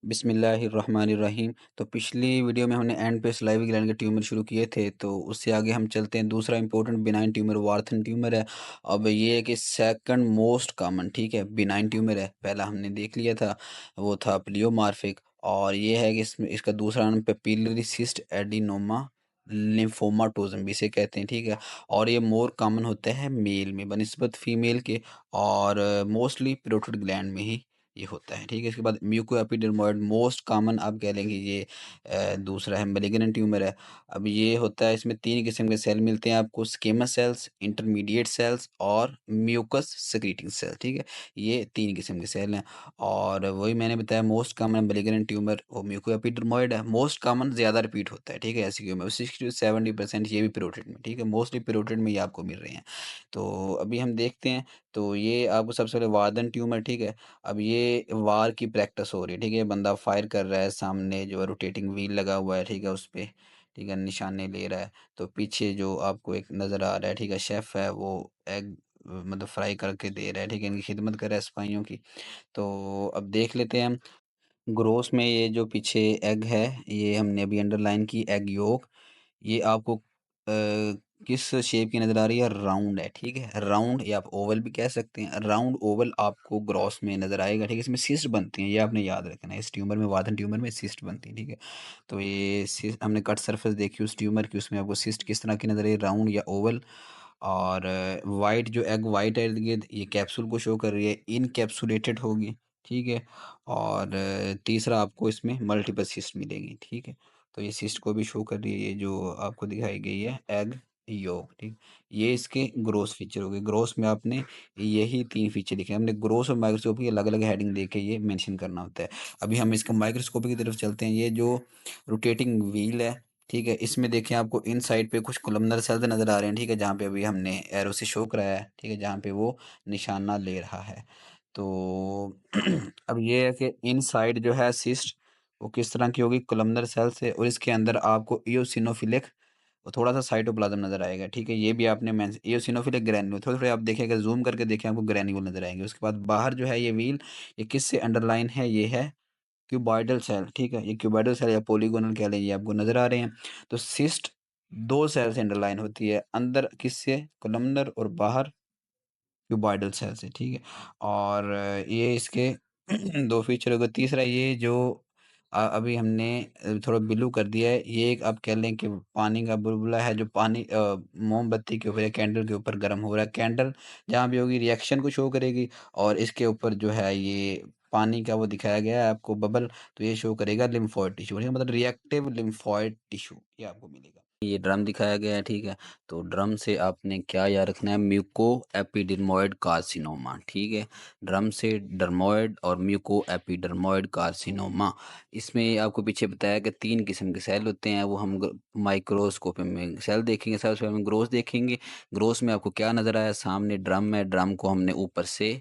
बिस्मिल्लाहिर्रहमानिर्रहीम। तो पिछली वीडियो में हमने एंड पे स्लाइवी ग्लैंड के ट्यूमर शुरू किए थे, तो उससे आगे हम चलते हैं। दूसरा इंपॉर्टेंट बिनाइन ट्यूमर वार्थन ट्यूमर है। अब ये है कि सेकंड मोस्ट कॉमन, ठीक है, बिनाइन ट्यूमर है। पहला हमने देख लिया था, वो था प्लियोमार्फिक। और ये है कि इसमें इसका दूसरा नाम पेपिलरी सिस्ट एडिनोमा लिम्फोमाटोजम भी इसे कहते हैं, ठीक है। और ये मोर कॉमन होता है मेल में बनिस्बत फीमेल के, और मोस्टली प्रोटेड ग्लैंड में ही ये होता है, ठीक है। इसके बाद म्यूको एपिडर्मोइड मोस्ट कॉमन आप कह लेंगे ये दूसरा है, मैलिग्नेंट ट्यूमर है। अब ये होता है, इसमें तीन किस्म के सेल मिलते हैं आपको, स्केमस सेल्स, इंटरमीडिएट सेल्स और म्यूकस सेक्रीटिंग सेल, ठीक है। ये तीन किस्म के सेल हैं। और वही मैंने बताया, मोस्ट कॉमन मैलिग्नेंट ट्यूमर वो म्यूको एपिडर्मोइड है। मोस्ट कॉमन ज़्यादा रिपीट होता है, ठीक है। ऐसी क्यों में 60 से 70% ये भी पेरोटिड में, ठीक है। मोस्टली पेरोटिड में ये आपको मिल रहे हैं। तो अभी हम देखते हैं। तो ये आपको सबसे पहले वार्डन ट्यूमर, ठीक है। अब ये वार की प्रैक्टिस हो रही है, ठीक है। बंदा फायर कर रहा है, सामने जो है रोटेटिंग व्हील लगा हुआ है, ठीक है, उस पे, ठीक है, निशाने ले रहा है। तो पीछे जो आपको एक नज़र आ रहा है, ठीक है, शेफ़ है, वो एग मतलब फ्राई करके दे रहा है, ठीक है, इनकी खिदमत कर रहा है सिपाहियों की। तो अब देख लेते हैं हम ग्रोस में ये जो पीछे एग है, ये हमने अभी अंडरलाइन की, एग योक। ये आपको किस शेप की नज़र आ रही है? राउंड है, ठीक है, राउंड, या आप ओवल भी कह सकते हैं। राउंड ओवल आपको ग्रॉस में नज़र आएगा, ठीक है। इसमें सिस्ट बनती हैं, ये आपने याद रखना है। इस ट्यूमर में, वाधन ट्यूमर में सिस्ट बनती है, ठीक है। तो ये हमने कट सरफेस देखी उस ट्यूमर की, उसमें आपको सिस्ट किस तरह की नज़र आई, राउंड या ओवल। और वाइट जो एग वाइट है इर्द गिर्द, ये कैप्सूल को शो कर रही है, इनकैप्सुलेटेड होगी, ठीक है। और तीसरा आपको इसमें मल्टीपल सिस्ट मिलेंगी, ठीक है। तो ये सिस्ट को भी शो कर रही है, ये जो आपको दिखाई गई है एग योग, ठीक। ये इसके ग्रोस फीचर हो गए। ग्रोस में आपने यही तीन फीचर लिखे हैं। हमने ग्रोस और माइक्रोस्कोपी अलग अलग हेडिंग देके ये मेंशन करना होता है। अभी हम इसका माइक्रोस्कोपी की तरफ चलते हैं। ये जो रोटेटिंग व्हील है, ठीक है, इसमें देखें आपको इन साइड पे कुछ कोलमनर सेल्स नज़र आ रहे हैं, ठीक है, जहाँ पे अभी हमने एरो से शो कराया है, ठीक है, जहाँ पे वो निशाना ले रहा है। तो अब ये है कि इन साइड जो है सिस्ट, वो किस तरह की होगी, कोलमनर सेल से, और इसके अंदर आपको इयोसिनोफिलिक और थोड़ा सा साइटोप्लाज्म नजर आएगा, ठीक है। ये भी आपने मेंशन, इयोसिनोफिलिक ग्रैन्युल, थोड़े थोड़े आप देखेंगे, जूम करके देखें, आपको ग्रैन्युल नजर आएंगे। उसके बाद बाहर जो है ये व्हील, ये किस से अंडरलाइन है, ये है क्यूबॉइडल सेल, ठीक है। ये क्यूबॉइडल सेल या पॉलीगोनल कह लीजिए, आपको नजर आ रहे हैं। तो सिस्ट दो सेल से अंडरलाइन होती है, अंदर किससे, कोलमनर, और बाहर क्यूबॉइडल सेल से, ठीक है। और ये इसके दो फीचर हो गए। तीसरा ये जो अभी हमने थोड़ा ब्लू कर दिया है, ये एक आप कह लें कि पानी का बुलबुला है, जो पानी मोमबत्ती के ऊपर या कैंडल के ऊपर गर्म हो रहा है। कैंडल जहाँ भी होगी रिएक्शन को शो करेगी, और इसके ऊपर जो है ये पानी का वो दिखाया गया है आपको बबल, तो ये शो करेगा लिम्फोइड टिश्यू, ठीक है, मतलब रिएक्टिव लिम्फोइड टिश्यू ये आपको मिलेगा। ये ड्रम दिखाया गया है, ठीक है। तो ड्रम से आपने क्या याद रखना है, म्यूको एपिडर्मोइड कार्सिनोमा, ठीक है। ड्रम से डर्मोइड और म्यूको एपिडर्मोइड कार्सिनोमा। इसमें आपको पीछे बताया कि तीन किस्म के सेल होते हैं, वो हम माइक्रोस्कोप में सेल देखेंगे। सबसे पहले हम ग्रोस देखेंगे। ग्रोस में आपको क्या नज़र आया, सामने ड्रम है, ड्रम को हमने ऊपर से,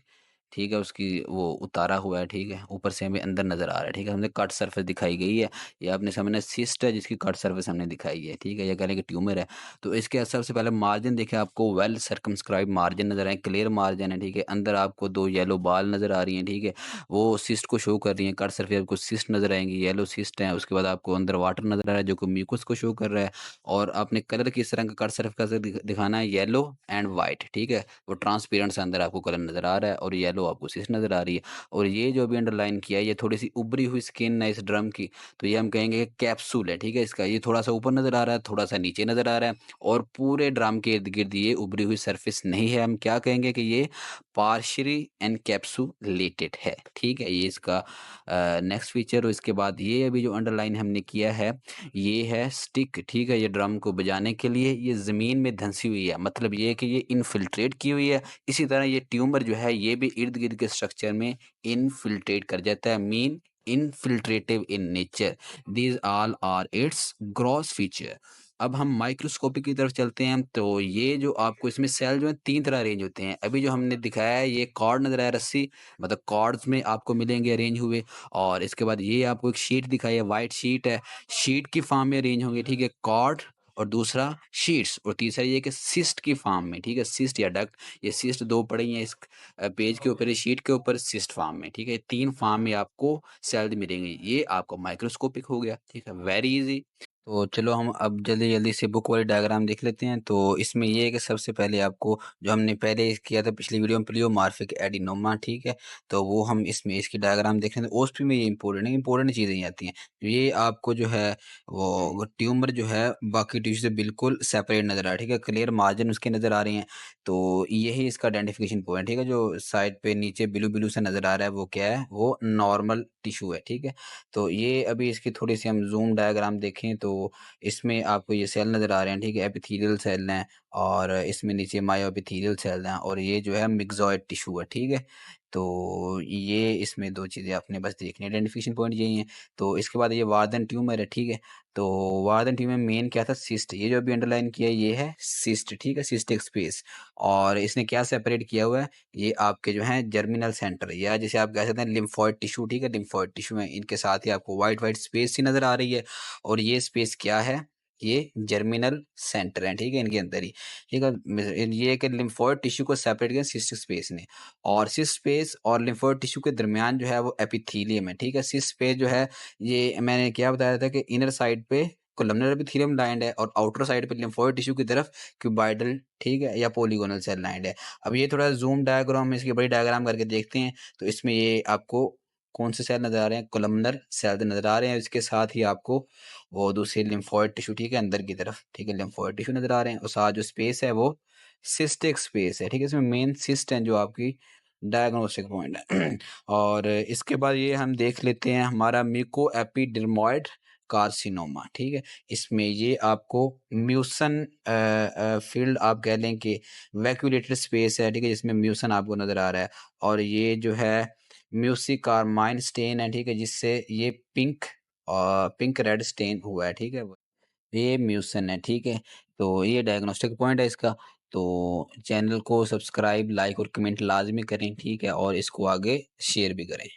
ठीक है, उसकी वो उतारा हुआ है, ठीक है, ऊपर से हमें अंदर नज़र आ रहा है, ठीक है, हमने कट सरफेस दिखाई गई है। ये आपने सामने सिस्ट है जिसकी कट सर्विस हमने दिखाई है, ठीक है, ये कह लें कि ट्यूमर है। तो इसके सबसे पहले मार्जिन देखें, आपको वेल सर्कमस्क्राइब मार्जिन नजर आए, क्लियर मार्जिन है, ठीक है। अंदर आपको दो येलो बाल नजर आ रही हैं, ठीक है, वो सिस्ट को शो कर रही हैं। कट सर्फेस आपको सिस्ट नजर आएंगी, येलो सिस्ट है। उसके बाद आपको अंदर वाटर नजर आ रहा है जो कि म्यूकस को शो कर रहा है। और आपने कलर किस तरह का कट सर्फ का दिखाना है, येलो एंड वाइट, ठीक है। वो ट्रांसपेरेंट से अंदर आपको कलर नजर आ रहा है, और येलो आपको सिस्ट नजर आ रही है। और ये जो अभी अंडरलाइन किया है, ये थोड़ी सी उभरी हुई स्किन है इस ड्रम की, तो ये हम कहेंगे कि कैप्सूल है, ठीक है। इसका ये थोड़ा सा ऊपर नज़र आ रहा है, थोड़ा सा नीचे नज़र आ रहा है, और पूरे ड्राम के इर्द गिर्द ये उभरी हुई सरफेस नहीं है। हम क्या कहेंगे कि ये पार्शियली एनकैप्सुलेटेड है, ठीक है। ये इसका नेक्स्ट फीचर। और इसके बाद ये अभी जो अंडरलाइन हमने किया है, ये है स्टिक, ठीक है। ये ड्रम को बजाने के लिए ये ज़मीन में धंसी हुई है, मतलब ये है कि ये इनफिल्ट्रेट की हुई है। इसी तरह ये ट्यूमर जो है, ये भी इर्द गिर्द के स्ट्रक्चर में इनफिल्ट्रेट कर जाता है, mean infiltrative in nature. These all are its gross feature. अब हम माइक्रोस्कोपी की तरफ चलते हैं। तो ये जो आपको इसमें सेल जो है तीन तरह अरेंज होते हैं। अभी जो हमने दिखाया है, ये कॉर्ड नजर आया, रस्सी, मतलब कॉर्ड्स में आपको मिलेंगे अरेंज हुए। और इसके बाद ये आपको एक शीट दिखाई है, वाइट शीट है, शीट की फॉर्म में अरेंज होंगे, ठीक है, कॉर्ड और दूसरा शीट्स और तीसरा ये कि सिस्ट की फॉर्म में, ठीक है? सिस्ट या डक्ट, ये सिस्ट 2 पड़ी हैं इस पेज के ऊपर, इस शीट के ऊपर सिस्ट फॉर्म में, ठीक है? 3 फॉर्म में आपको सेल्स मिलेंगी। ये आपको माइक्रोस्कोपिक हो गया, ठीक है? Very easy. तो चलो हम अब जल्दी-जल्दी से बुक वाली डायग्राम देख लेते हैं। तो इसमें ये है कि सबसे पहले आपको जो हमने पहले किया था पिछली वीडियो में प्लियोमार्फिक एडिनोमा, ठीक है? तो वो हम इसमें इसकी डायग्राम देख रहे हैं। ओएसपी में ये इम्पोर्टेंट है, इम्पोर्टेंट चीज़ें ही आती हैं। ये आपको जो है वो ट्यूमर जो है बाकी टिश्यू से बिल्कुल सेपरेट नज़र आ रहा है, ठीक है? क्लियर मार्जिन उसके नज़र आ रहे हैं। तो यही इसका आइडेंटिफिकेशन पॉइंट, ठीक है? जो साइड पे नीचे ब्लू-ब्लू सा नज़र आ रहा है वो क्या है? वो नॉर्मल टिश्यू है, ठीक है? तो ये अभी इसकी थोड़ी-सी हम ज़ूम डायग्राम देखें तो इसमें आपको ये सेल नज़र आ रहे हैं, ठीक है? एपिथेलियल सेल हैं और इसमें नीचे मायोएपिथेलियल सेल हैं और ये जो है मिक्सॉइड टिश्यू है, ठीक है? तो ये इसमें 2 चीज़ें आपने बस देखनी है, आइडेंटिफिकेशन पॉइंट यही हैं। तो इसके बाद ये वार्धन ट्यूमर है, ठीक है? तो वार्धन ट्यूमर में मेन क्या था? सिस्ट। ये जो अभी अंडरलाइन किया है ये है सिस्ट, ठीक है? सिस्टिक स्पेस और इसने क्या सेपरेट किया हुआ है? ये आपके जो हैं जर्मिनल सेंटर या जिसे आप कह सकते हैं लिम्फोइड टिश्यू, ठीक है? लिम्फोइड टिश्यू है, इनके साथ ही आपको व्हाइट-व्हाइट स्पेस सी नज़र आ रही है और ये स्पेस क्या है? ये जर्मिनल सेंटर है, ठीक है? इनके अंदर ही, ठीक है? ये है कि लिम्फोइड टिश्यू को सेपरेट किया सिस्टिक स्पेस ने और सिस्ट स्पेस और लिम्फोइड टिश्यू के दरमियान जो है वो एपिथेलियम है, ठीक है? सिस्ट स्पेस जो है ये मैंने क्या बताया था कि इनर साइड पे कोलमनर एपिथेलियम लाइन्ड है और आउटर साइड पे लिम्फोइड टिश्यू की तरफ क्यूबॉइडल, ठीक है? या पॉलीगोनल सेल लाइन्ड है। अब ये थोड़ा ज़ूम डायग्राम इसकी बड़ी डायग्राम करके देखते हैं, तो इसमें ये आपको कौन से सेल नज़र आ रहे हैं? कोलमनर सेल नज़र आ रहे हैं, इसके साथ ही आपको वो दूसरे लिम्फोइड टिश्यू, ठीक है? अंदर की तरफ, ठीक है? लिम्फोइड टिश्यू नज़र आ रहे हैं और साथ जो स्पेस है वो सिस्टिक स्पेस है, ठीक है? इसमें मेन सिस्ट हैं जो आपकी डायग्नोस्टिक पॉइंट है। और इसके बाद ये हम देख लेते हैं हमारा म्यूकोएपिडर्मॉइड कार्सिनोमा, ठीक है? इसमें ये आपको म्यूसन फ़ील्ड आप कह लें कि वैक्यूलेटेड स्पेस है, ठीक है? जिसमें म्यूसन आपको नज़र आ रहा है और ये जो है म्यूसिकार्माइन स्टेन है, ठीक है? जिससे ये पिंक रेड स्टेन हुआ है, ठीक है? ये म्यूसन है, ठीक है? तो ये डायग्नोस्टिक पॉइंट है इसका। तो चैनल को सब्सक्राइब, लाइक और कमेंट लाज़मी करें, ठीक है? और इसको आगे शेयर भी करें।